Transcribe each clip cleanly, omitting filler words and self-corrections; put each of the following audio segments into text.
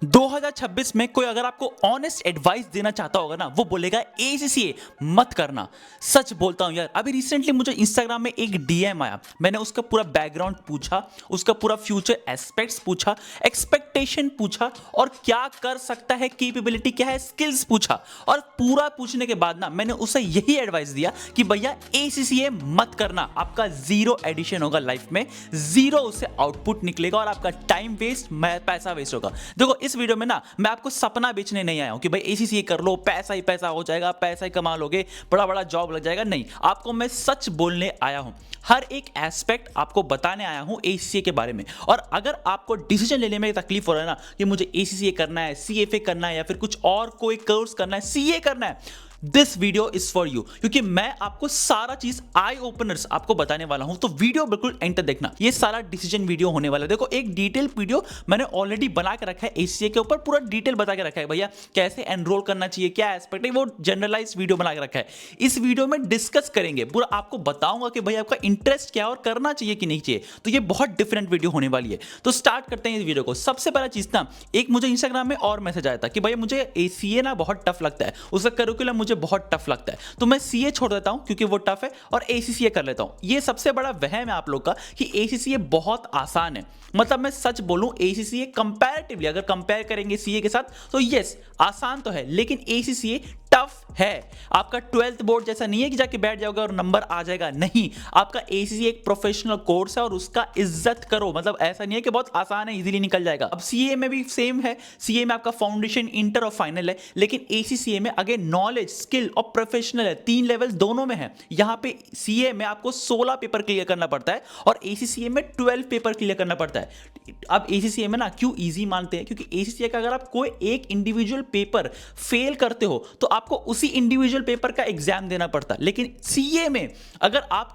2026 में कोई अगर आपको ऑनेस्ट एडवाइस देना चाहता होगा ना, वो बोलेगा एसीसीए मत करना। सच बोलता हूं यार, अभी रिसेंटली मुझे इंस्टाग्राम में एक डीएम आया, मैंने उसका पूरा बैकग्राउंड पूछा, उसका पूरा फ्यूचर एस्पेक्ट्स पूछा, एक्सपेक्टेशन पूछा और क्या कर सकता है, कैपेबिलिटी क्या है, स्किल्स पूछा। और पूरा पूछने के बाद ना मैंने उसे यही एडवाइस दिया कि भैया एसीसीए मत करना, आपका जीरो एडिशन होगा लाइफ में, जीरो उससे आउटपुट निकलेगा और आपका टाइम वेस्ट, पैसा वेस्ट होगा। देखो इस वीडियो में ना मैं आपको सपना बेचने नहीं आया हूं कि भाई एसीसीए कर लो, पैसा ही पैसा हो जाएगा, पैसा ही कमा लोगे, बड़ा बड़ा जॉब लग जाएगा। नहीं, आपको मैं सच बोलने आया हूं, हर एक एस्पेक्ट आपको बताने आया हूं एसीसीए के बारे में। और अगर आपको डिसीजन लेने में तकलीफ हो रहा है ना कि मुझे एसीसीए करना है, सीएफए करना है या फिर कुछ और कोई कोर्स करना है, सीए करना है, this video is for you, क्योंकि मैं आपको सारा चीज आई ओपनर्स आपको बताने वाला हूं। तो वीडियो बिल्कुल एंड तक देखना, ये सारा डिसीजन वीडियो होने वाला है। देखो एक डिटेल वीडियो मैंने ऑलरेडी बना के रखा है एसीसीए के ऊपर, पूरा डिटेल बता के रखा है भैया कैसे एनरोल करना चाहिए, क्या एस्पेक्ट है, वो जनरलाइज वीडियो बना के रखा है। इस वीडियो में डिस्कस करेंगे, पूरा आपको बताऊंगा कि भैया आपका इंटरेस्ट क्या है और करना चाहिए कि नहीं चाहिए। तो ये बहुत डिफरेंट वीडियो होने वाली है। तो स्टार्ट करते हैं इस वीडियो को। सबसे पहला चीज ना, एक मुझे इंस्टाग्राम में और मैसेज आया था कि भैया मुझे एसीए ना बहुत टफ लगता है, उसका करिकुलम मुझे बहुत टफ लगता है, तो मैं सीए छोड़ देता हूं क्योंकि वो टफ है और एसीसीए कर लेता हूं। ये सबसे बड़ा वहम है आप लोग का कि एसीसीए बहुत आसान है। मतलब मैं सच बोलूं, एसीसीए कंपैरेटिवली अगर कंपेयर करेंगे सीए के साथ तो यस आसान तो है, लेकिन एसीसीए टफ है। आपका 12th बोर्ड जैसा नहीं है कि जाके बैठ जाओगे और नंबर आ जाएगा, नहीं। आपका एसीसीए एक प्रोफेशनल कोर्स है और उसका इज्जत करो। मतलब ऐसा नहीं है कि बहुत आसान है, इजीली निकल जाएगा। अब सीए में भी सेम है, सीए में आपका फाउंडेशन, इंटर और फाइनल है, लेकिन एसीसीए में अगेन नॉलेज, स्किल और प्रोफेशनल है, 3 लेवल दोनों में है। यहां पे सीए में आपको 16 पेपर क्लियर करना पड़ता है और एसीसीए में 12 पेपर क्लियर करना पड़ता है। अब एसीसीए में ना क्यों इजी मानते हैं, क्योंकि एसीसीए का अगर आप कोई एक इंडिविजुअल पेपर फेल करते हो तो आपको उसी इंडिविजुअल पेपर का एग्जाम देना पड़ता है। लेकिन सीए में अगर आप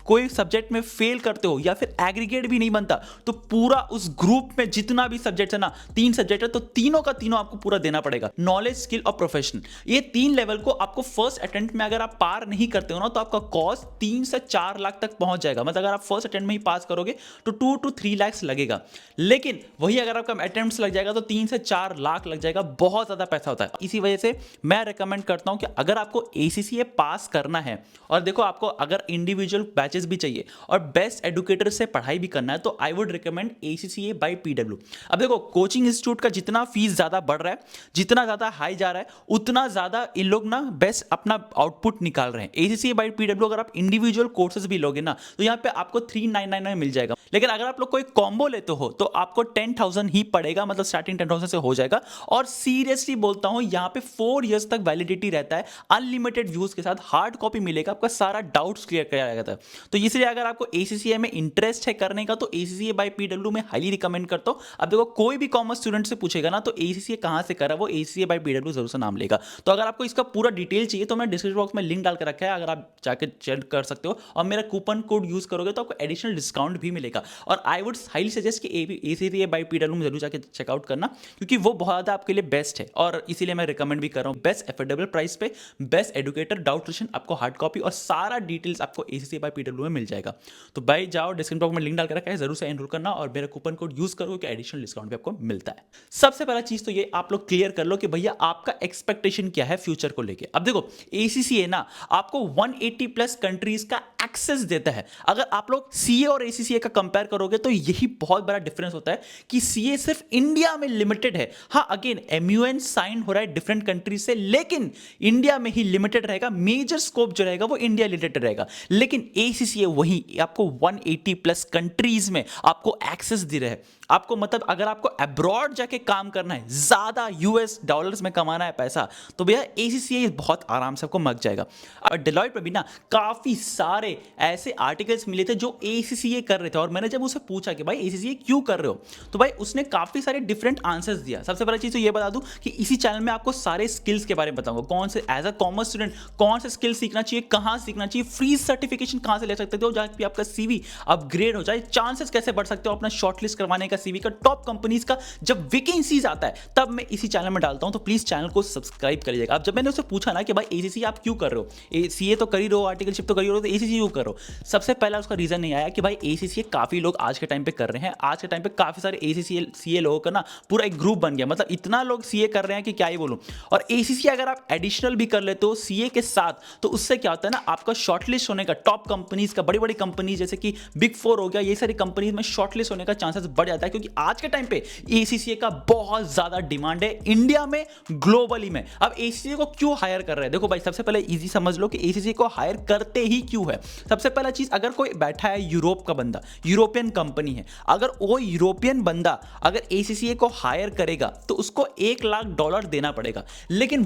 कोई सब्जेक्ट में फेल करते हो या फिर एग्रीगेट भी नहीं बनता तो पूरा उस ग्रुप में जितना भी सब्जेक्ट है ना, 3 सब्जेक्ट है, तो तीनों का तीनों आपको पूरा देना पड़ेगा। नॉलेज, स्किल और प्रोफेशनल, ये 3 लेवल को आपको फर्स्ट अटेम्प्ट में अगर आप पार नहीं करते हो ना तो आपका कॉस्ट 3 से 4 लाख तक पहुंच जाएगा। मतलब अगर आप फर्स्ट अटेम्प्ट में ही पास करोगे तो 2 to 3 लाख लगेगा, लेकिन वही अगर आपका अटेम्प्ट लग जाएगा तो 3 से 4 लाख लग जाएगा। बहुत ज्यादा पैसा होता है। इसी वजह से मैं रिकमेंड करता हूं कि अगर आपको एसीसीए पास करना है और देखो आपको अगर इंडिविजुअल बैचेस भी चाहिए और बेस्ट एडुकेटर से पढ़ाई भी करना है तो I would recommend ACCA by PW. अब देखो कोचिंग इंस्टीट्यूट का जितना फीस ज्यादा बढ़ रहा है, जितना ज्यादा हाई जा रहा है, उतना ज्यादा इन लोग ना बेस्ट अपना आउटपुट निकाल रहे हैं। एसीसीए बाय पीडब्ल्यू अगर आप इंडिविजुअल कोर्सेज भी लोगे ना तो यहां पे आपको 399 में मिल जाएगा, लेकिन अगर आप लोग कोई कॉम्बो लेते हो तो आपको 10,000 ही पड़ेगा, मतलब स्टार्टिंग 10,000 से हो जाएगा। और सीरियसली बोलता हूं यहां पे 4 इयर्स तक वैलिडिटी रहता है, अनलिमिटेड व्यूज के साथ हार्ड कॉपी मिलेगा, आपका सारा डाउट्स क्लियर किया जाता है। तो इसलिए अगर आपको एसीसीए में इंटरेस्ट है करने का तो एसीसीए बाय पीडब्ल्यू में हाईली रिकमेंड करता हूं। अब देखो कोई भी कॉमर्स स्टूडेंट से पूछेगा ना तो एसीसीए कहां से करा, वो एसीसीए बाय पीडब्ल्यू जरूर से नाम लेगा। तो अगर आपको इसका पूरा डिटेल चाहिए तो मैं डिस्क्रिप्शन बॉक्स में लिंक डाल कर रखा है, अगर आप जाकर चेक कर सकते हो और मेरा कूपन कोड यूज करोगे तो आपको एडिशनल डिस्काउंट भी मिलेगा। और आई वुड हाईली सजेस्ट कि एसीसीए बाय पीडब्ल्यू में जरूर जाकर चेकआउट करना, क्योंकि वो बहुत ज्यादा आपके लिए बेस्ट है और इसीलिए मैं रिकमेंड भी कर रहा हूं। बेस्ट एफोर्डेबल प्राइस पे, बेस्ट एडुकेटर, डाउट सेशन, आपको हार्ड कॉपी और सारा डिटेल्स आपको एसीसीए बाय पीडब्ल्यू में मिल जाएगा। तो भाई जाओ, डिस्क्रिप्शन बॉक्स में लिंक डाल के रखा है, जरूर से एनरोल करना और मेरा कूपन कोड यूज करो कि एडिशनल डिस्काउंट भी आपको मिलता है। सबसे पहला चीज तो ये आप लोग क्लियर कर लो कि भैया आपका एक्सपेक्टेशन क्या है फ्यूचर को लेके। अब देखो एसीसीए ना आपको 180 प्लस कंट्रीज का एक्सेस देता है। अगर आप लोग सीए और एसीसीए का कंपेयर करोगे तो यही बहुत बड़ा डिफरेंस होता है कि सीए सिर्फ इंडिया में लिमिटेड है। हाँ अगेन एमयूएन साइन हो रहा है डिफरेंट कंट्रीज से, लेकिन इंडिया में ही लिमिटेड रहेगा। मेजर स्कोप जो रहेगा वो इंडिया रिलेटेड रहेगा, लेकिन एसीसीए वही आपको 180 प्लस कंट्रीज में आपको एक्सेस दे रहे हैं। आपको मतलब अगर आपको अब्रॉड जाके काम करना है, ज्यादा यूएस डॉलर्स में कमाना है पैसा, तो भैया एसीसीए बहुत आराम से आपको मग जाएगा। और डेलॉयट पे भी ना काफी सारे ऐसे आर्टिकल्स मिले थे जो एसीसीए कर रहे थे, और मैंने जब उसे पूछा कि भाई एसीसीए क्यों कर रहे हो, तो भाई उसने काफी सारे डिफरेंट आंसर्स दिया। सबसे पहली चीज तो ये बता दूं कि इसी चैनल में आपको सारे स्किल्स के बारे में बताऊंगा, कौन से एज अ कॉमर्स स्टूडेंट कौन से स्किल सीखना चाहिए, कहां सीखना चाहिए, फ्री सर्टिफिकेशन कहां से ले सकते हो जहां भी आपका सीवी अपग्रेड हो जाए, चांसेस कैसे बढ़ सकते हो अपना शॉर्टलिस्ट करवाने का, सीवी का, टॉप कंपनीज का जब वैकेंसीज आता है तब मैं इसी चैनल में डालता हूं। तो प्लीज चैनल को सब्सक्राइब करिएगा। अब जब मैंने उससे पूछा ना कि भाई एसीसी आप क्यों कर रहे हो, सीए तो कर ही रहे हो, आर्टिकलशिप तो कर ही रहे हो, तो एसीसी क्यों करो? सबसे पहला उसका रीज़न नहीं आया कि भाई एसीसीए काफ़ी लोग आज के टाइम पे कर रहे हैं। आज के टाइम पे काफ़ी सारे एसीसीए सीए लोगों का ना पूरा एक ग्रुप बन गया, मतलब इतना लोग सीए कर रहे हैं कि क्या ही बोलूँ। और एसीसीए अगर आप एडिशनल भी कर लेते हो सीए के साथ, तो उससे क्या होता है ना, आपका शॉर्टलिस्ट होने का टॉप कंपनीज का, बड़ी बड़ी कंपनीज जैसे कि बिग फोर हो गया, ये सारी कंपनीज में शॉर्टलिस्ट होने का चांसेस बढ़ जाता है, क्योंकि आज के टाइम पे एसीसीए का बहुत ज़्यादा डिमांड है इंडिया में, ग्लोबली में। अब एसीसीए को क्यों हायर कर रहे हैं? देखो भाई, सबसे पहले इजी समझ लो कि एसीसीए को हायर करते ही क्यों है। सबसे पहला चीज, अगर कोई बैठा है यूरोप का बंदा, यूरोपियन कंपनी है, अगर वो यूरोपियन बंदा अगर एसीसीए को हायर करेगा तो उसको $1 लाख देना पड़ेगा। लेकिन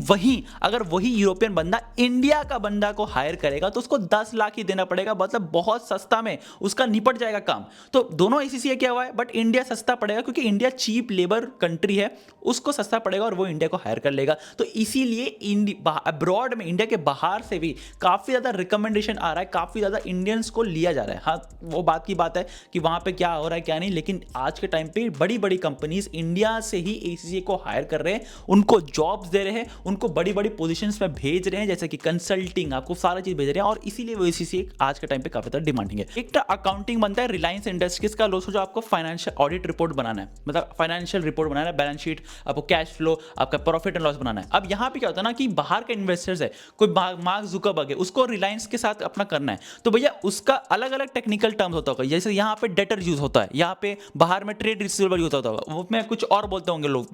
अगर वही यूरोपियन बंदा इंडिया का बंदा को हायर करेगा तो उसको 10 लाख ही देना पड़ेगा, मतलब बहुत सस्ता में उसका निपट जाएगा काम। तो दोनों एसीसीए क्या हुआ है, बट इंडिया सस्ता पड़ेगा क्योंकि इंडिया चीप लेबर कंट्री है, उसको सस्ता पड़ेगा और वो इंडिया को हायर कर लेगा। तो इसीलिए अब्रॉड में, इंडिया के बाहर से भी काफी ज्यादा रिकमेंडेशन आ रहा है, काफी ज्यादा इंडियंस को लिया जा रहा है। हाँ, वो बात की बात है कि वहां पे क्या हो रहा है क्या नहीं, लेकिन आज के टाइम पे बड़ी बड़ी कंपनीज इंडिया से ही एसीसीए को हायर कर रहे हैं, उनको जॉब्स दे रहे हैं, उनको बड़ी बड़ी पोजीशंस में भेज रहे हैं, जैसे कि कंसल्टिंग, आपको सारा चीज भेज रहे हैं, और इसीलिए वो एसीसीए आज के टाइम पे काफी ज्यादा डिमांडिंग है। एक अकाउंटिंग बनता है रिलायंस इंडस्ट्रीज का, जो आपको फाइनेंशियल ऑडिट रिपोर्ट बनाना है, मतलब फाइनेंशियल रिपोर्ट बनाना है, बैलेंस शीट, आपको कैश फ्लो, आपका प्रॉफिट एंड लॉस बनाना है। अब यहाँ पे क्या होता है ना कि बाहर के इन्वेस्टर्स है, कोई मार्क जुकरबर्ग है, उसको रिलायंस के साथ अपना करना है, तो भैया उसका अलग अलग टेक्निकल टर्म्स होता होगा। जैसे यहाँ पे डेटर यूज होता है, यहाँ पे बाहर में ट्रेड रिसीवेबल यूज होता होगा, वो में कुछ और बोलते होंगे लोग।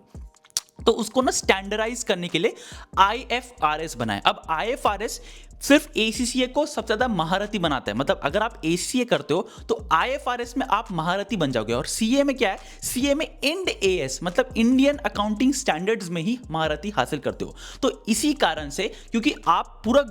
तो उसको ना स्टैंडर्डाइज करने के लिए आईएफआरएस बनाए। अब आईएफआरएस सिर्फ एसीसीए को सबसे ज्यादा महारथी बनाता है, मतलब अगर आप एसीसीए करते हो तो आईएफआरएस में आप महारथी बन जाओगे। और सीए में क्या है, सीए में इंड एएस मतलब इंडियन अकाउंटिंग स्टैंडर्ड्स में ही महारथी हासिल करते हो। तो इसी कारण से, क्योंकि आप पूरा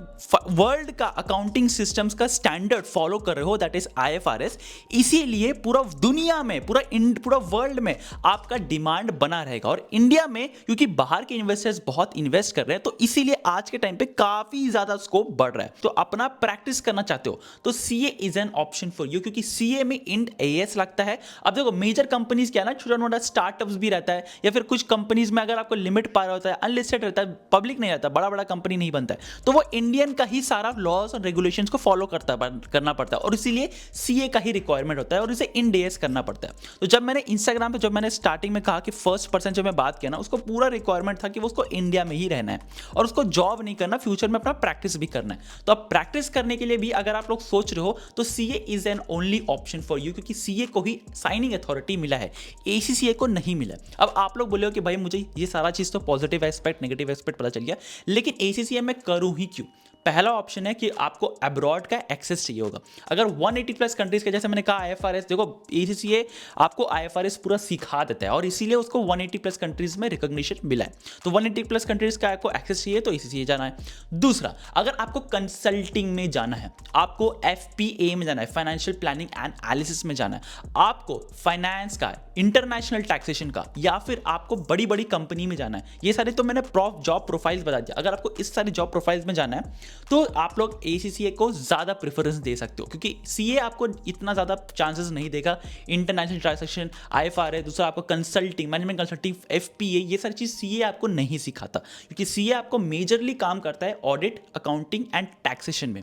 वर्ल्ड का अकाउंटिंग सिस्टम्स का स्टैंडर्ड फॉलो कर रहे हो, दैट इज आईएफआरएस, इसीलिए पूरा दुनिया में, पूरा वर्ल्ड में आपका डिमांड बना रहेगा। और इंडिया में क्योंकि बाहर के इन्वेस्टर्स बहुत इन्वेस्ट कर रहे हैं, तो इसीलिए आज के टाइम पे काफी ज्यादा स्कोप बढ़ रहा है। तो अपना प्रैक्टिस करना चाहते हो तो CA is an option for you, क्योंकि सीए में इंड एएस लगता है। अब देखो मेजर कंपनीज क्या है ना, छोटा मोटा स्टार्टअप्स भी रहता है, या फिर कुछ कंपनीज में अगर आपको लिमिट पार होता है, अनलिस्टेड रहता है, पब्लिक नहीं रहता, बड़ा बड़ा कंपनी नहीं बनता है, तो वो इंडियन का ही सारा लॉस और रेगुलेशंस को फॉलो करना पड़ता है, और इसीलिए सीए का ही रिक्वायरमेंट होता है और इसे इंड एएस करना पड़ता है। तो जब मैंने इंस्टाग्राम पे, जब मैंने स्टार्टिंग में कहा कि फर्स्ट पर्सन जो मैं बात किया ना, उसको पूरा रिक्वायरमेंट था कि वो उसको इंडिया में ही रहना है और उसको जॉब नहीं करना, फ्यूचर में अपना प्रैक्टिस भी करना है। तो अब प्रैक्टिस करने के लिए भी अगर आप लोग सोच रहे हो तो CA is an only option for you, क्योंकि सीए को ही साइनिंग अथॉरिटी मिला है, एसीसीए को नहीं मिला। अब आप लोग बोले हो कि भाई मुझे ये सारा चीज तो पॉजिटिव एस्पेक्ट, नेगेटिव एस्पेक्ट पता चल गया, लेकिन एसीसीए में करूं ही क्यों? पहला ऑप्शन है कि आपको अब्रॉड का एक्सेस चाहिए होगा। अगर 180 प्लस कंट्रीज के, जैसे मैंने कहा आईएफआरएस, देखो एसीसीए आपको आईएफआरएस पूरा सिखा देता है और इसीलिए उसको 180 प्लस कंट्रीज में रिकॉग्निशन मिला है। तो 180 प्लस कंट्रीज का आपको एक्सेस चाहिए तो एसीसीए जाना है। दूसरा, अगर आपको कंसल्टिंग में जाना है, आपको एफपीए में जाना है, फाइनेंशियल प्लानिंग एंड एनालिसिस में जाना है, आपको फाइनेंस का, इंटरनेशनल टैक्सेशन का, या फिर आपको बड़ी बड़ी कंपनी में जाना है, ये सारे तो मैंने जॉब प्रोफाइल्स बता दिया। अगर आपको इस सारी जॉब प्रोफाइल्स में जाना है तो आप लोग एसीसीए को ज्यादा प्रेफरेंस दे सकते हो, क्योंकि सीए आपको इतना ज्यादा चांसेस नहीं देगा। इंटरनेशनल ट्रांजैक्शन, आईएफआरएस, दूसरा आपको कंसल्टिंग, मैनेजमेंट कंसल्टिंग, एफपीए, ये सारी चीज सीए आपको नहीं सिखाता, क्योंकि सीए आपको मेजरली काम करता है ऑडिट, अकाउंटिंग एंड टैक्सेशन में।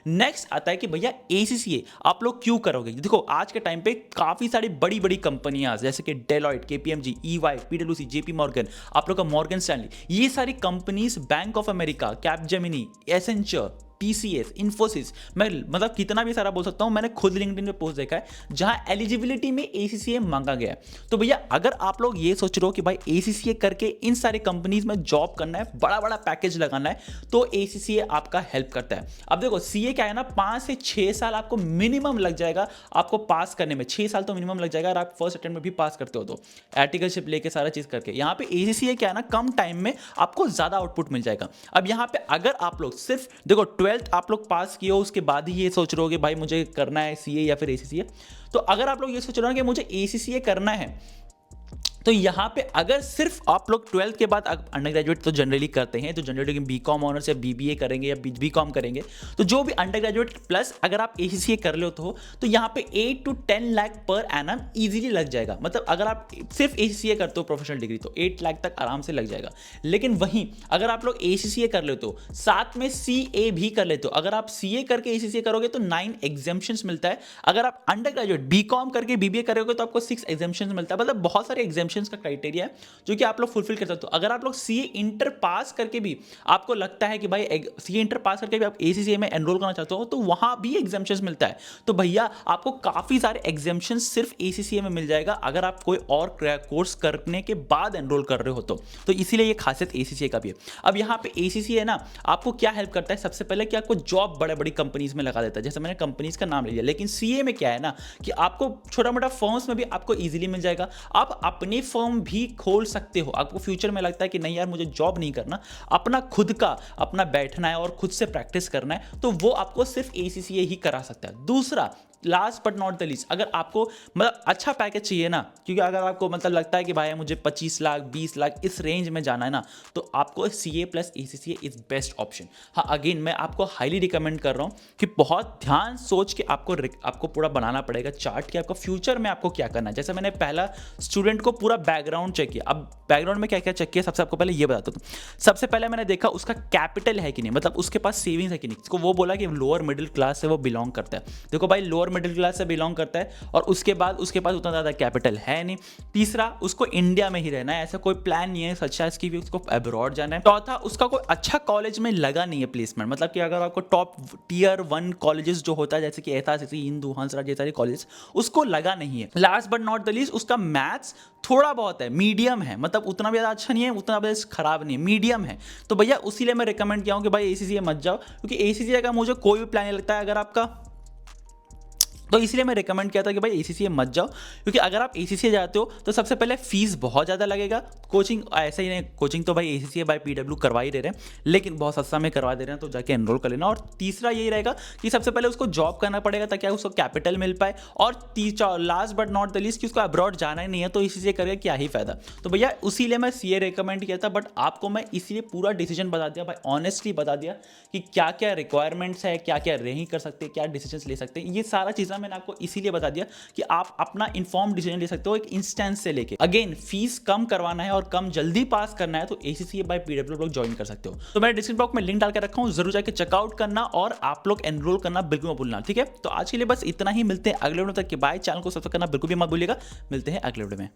नेक्स्ट आता है कि भैया एसीसीए आप लोग क्यों करोगे? देखो आज के टाइम पे काफी सारी बड़ी बड़ी कंपनियां जैसे कि डेलॉयट, केपीएमजी, ईवाई, पीडब्ल्यूसी, जेपी मॉर्गन, आप लोग का मॉर्गन स्टैनली, ये सारी companies, bank of America, Capgemini, Accenture, TCS, Infosys, मैं मतलब कितना भी सारा बोल सकता हूं, मैंने खुद लिंक्डइन पे पोस्ट देखा है जहां एलिजिबिलिटी में एसीसीए मांगा गया है। तो भैया अगर आप लोग ये सोच रहे हो कि भाई एसीसीए करके इन सारी कंपनीज में जॉब करना है, बड़ा बड़ा पैकेज लगाना है, तो एसीसीए आपका हेल्प करता है। अब देखो सीए क्या है ना, 5 से 6 साल आपको मिनिमम लग जाएगा आपको पास करने में, 6 साल तो मिनिमम लग जाएगा। अगर आप फर्स्ट अटेम्प्ट में भी पास करते हो तो आर्टिकलशिप लेके सारा चीज करके, यहाँ पे एसीसीए क्या है ना, कम टाइम में आपको ज्यादा आउटपुट मिल जाएगा। अब यहाँ पे अगर आप लोग सिर्फ देखो 12th आप लोग पास किए हो, उसके बाद ही ये सोच रहे हो कि भाई मुझे करना है सीए या फिर एसीसीए, तो अगर आप लोग ये सोच रहे हो कि मुझे एसीसीए करना है, तो यहाँ पे अगर सिर्फ आप लोग 12th के बाद अंडर ग्रेजुएट तो जनरली करते हैं, तो जनरली बीकॉम ऑनर्स या बीबीए करेंगे या बीकॉम करेंगे, तो जो भी अंडर ग्रेजुएट प्लस अगर आप एसीसीए कर लेते हो तो यहाँ पे 8 to 10 lakh per annum easily लग जाएगा। मतलब अगर आप सिर्फ एसीसीए करते हो प्रोफेशनल डिग्री तो 8 लाख तक आराम से लग जाएगा। लेकिन वहीं अगर आप लोग एसीसीए कर लेते हो साथ में सीए भी कर लेते हो, अगर आप सीए करके एसीसीए करोगे तो 9 एग्जाम्पशंस मिलता है। अगर आप अंडर ग्रेजुएट बीकॉम करके बीबीए करोगे तो आपको 6 एग्जाम्पशंस मिलता है। मतलब बहुत सारे एग्जाम्पशंस का क्राइटेरिया है जो कि आप लोग फुलफिल कर सकते हो। अगर आप लोग सीए इंटर पास करके भी आपको लगता है कि भाई सीए इंटर पास करके भी आप एसीसीए में एनरोल करना चाहते हो तो वहां भी एग्जाम्पशंस मिलता है। तो भैया आपको काफी सारे एग्जाम्पशंस सिर्फ एसीसीए में मिल जाएगा अगर आप कोई और कोर्स करने के बाद एनरोल कर रहे हो तो इसीलिए ये खासियत एसीसीए का भी है। अब यहाँ पे एसीसीए ना आपको क्या हेल्प करता है, सबसे पहले कि आपको जॉब बड़े बड़ी कंपनीज में लगा देता है, जैसे मैंने कंपनीज का नाम ले लिया। लेकिन सीए में क्या है ना कि आपको छोटा मोटा फर्म्स में भी आपको इजीली मिल जाएगा। आप अपनी फर्म भी खोल सकते हो। आपको फ्यूचर में लगता है कि नहीं यार मुझे जॉब नहीं करना, अपना खुद का अपना बैठना है और खुद से प्रैक्टिस करना है, तो वो आपको सिर्फ एसीसीए ही करा सकता है। दूसरा last but not the least, अगर आपको मतलब अच्छा पैकेज चाहिए ना, क्योंकि अगर आपको मतलब लगता है कि भाई मुझे 25 लाख 20 लाख इस रेंज में जाना है ना, तो आपको CA plus ACCA is best option. हाँ अगेन मैं आपको हाईली रिकमेंड कर रहा हूँ कि बहुत ध्यान सोच के आपको पूरा बनाना पड़ेगा चार्ट कि आपको फ्यूचर में आपको क्या करना है। जैसे मैंने पहला स्टूडेंट को पूरा बैकग्राउंड चेक किया। अब बैकग्राउंड में क्या क्या चेक किया, सबसे आपको पहले ये बताता हूँ। सबसे पहले मैंने देखा उसका कैपिटल है कि नहीं, मतलब उसके पास सेविंग्स है कि नहीं। उसको वो बोला कि लोअर मिडिल क्लास से वो बिलोंग करता है। देखो भाई लोअर मिडिल क्लास से बिलोंग करता है और उसके बाद उसके पास उतना ज़्यादा कैपिटल है नहीं। तीसरा उसको इंडिया में ही रहना है, ऐसा कोई प्लान नहीं है सच है कि उसको अब्रॉड जाना है। चौथा उसका कोई अच्छा कॉलेज में लगा नहीं है प्लेसमेंट, मतलब कि अगर आपको टॉप टियर 1 कॉलेजेस जो होता है जैसे कि एसआरसीसी हिंदू हंसराज ये सारे कॉलेज उसको लगा नहीं है। Last but not the least उसका मैथ्स थोड़ा बहुत है, मीडियम है, मतलब उतना भी ज़्यादा अच्छा नहीं है उतना भी खराब नहीं है, मीडियम है। तो भैया उसीलिए मैं रिकमेंड किया हूँ कि भाई एसीसीए मत जाओ, क्योंकि एसीसीए का मुझे कोई भी प्लान नहीं लगता है अगर आपका, तो इसलिए मैं रिकमेंड किया था कि भाई एसीसीए मत जाओ। क्योंकि अगर आप एसीसीए जाते हो तो सबसे पहले फीस बहुत ज़्यादा लगेगा। कोचिंग ऐसा ही नहीं, कोचिंग तो भाई एसीसीए बाय पीडब्ल्यू करवा ही दे रहे हैं, लेकिन बहुत सस्ता में करवा दे रहे हैं, तो जाके एनरोल कर लेना। और तीसरा यही रहेगा कि सबसे पहले उसको जॉब करना पड़ेगा ताकि उसको कैपिटल मिल पाए। और last but not the least कि उसको अब्रॉड जाना ही नहीं है तो एसीसीए करके क्या ही फायदा। तो भैया उसीलिए मैं सीए रिकमेंड किया था, बट आपको मैं इसीलिए पूरा डिसीजन बता दिया भाई, ऑनेस्टली बता दिया कि क्या क्या रिक्वायरमेंट्स है, क्या क्या नहीं कर सकते, क्या डिसीजन ले सकते हैं। ये सारा चीज़ें मैंने आपको इसीलिए बता दिया कि आप अपना इन्फॉर्म डिसीजन ले सकते हो एक इंस्टेंस से लेके। अगेन फीस कम करवाना है और कम जल्दी पास करना है तो एसीसीए बाय पीडब्ल्यू लोग ज्वाइन कर सकते हो। तो मैंने डिस्क्रिप्शन बॉक्स में लिंक डाल के रखा हूं, जरूर जाके चेकआउट करना और आप लोग एनरोल करना बिल्कुल मत भूलना। ठीक है, तो आज के लिए बस इतना ही, मिलते हैं अगले वीडियो तक के। बाय, चैनल को सब्सक्राइब करना बिल्कुल भी मत भूलिएगा। मिलते हैं अगले वीडियो में।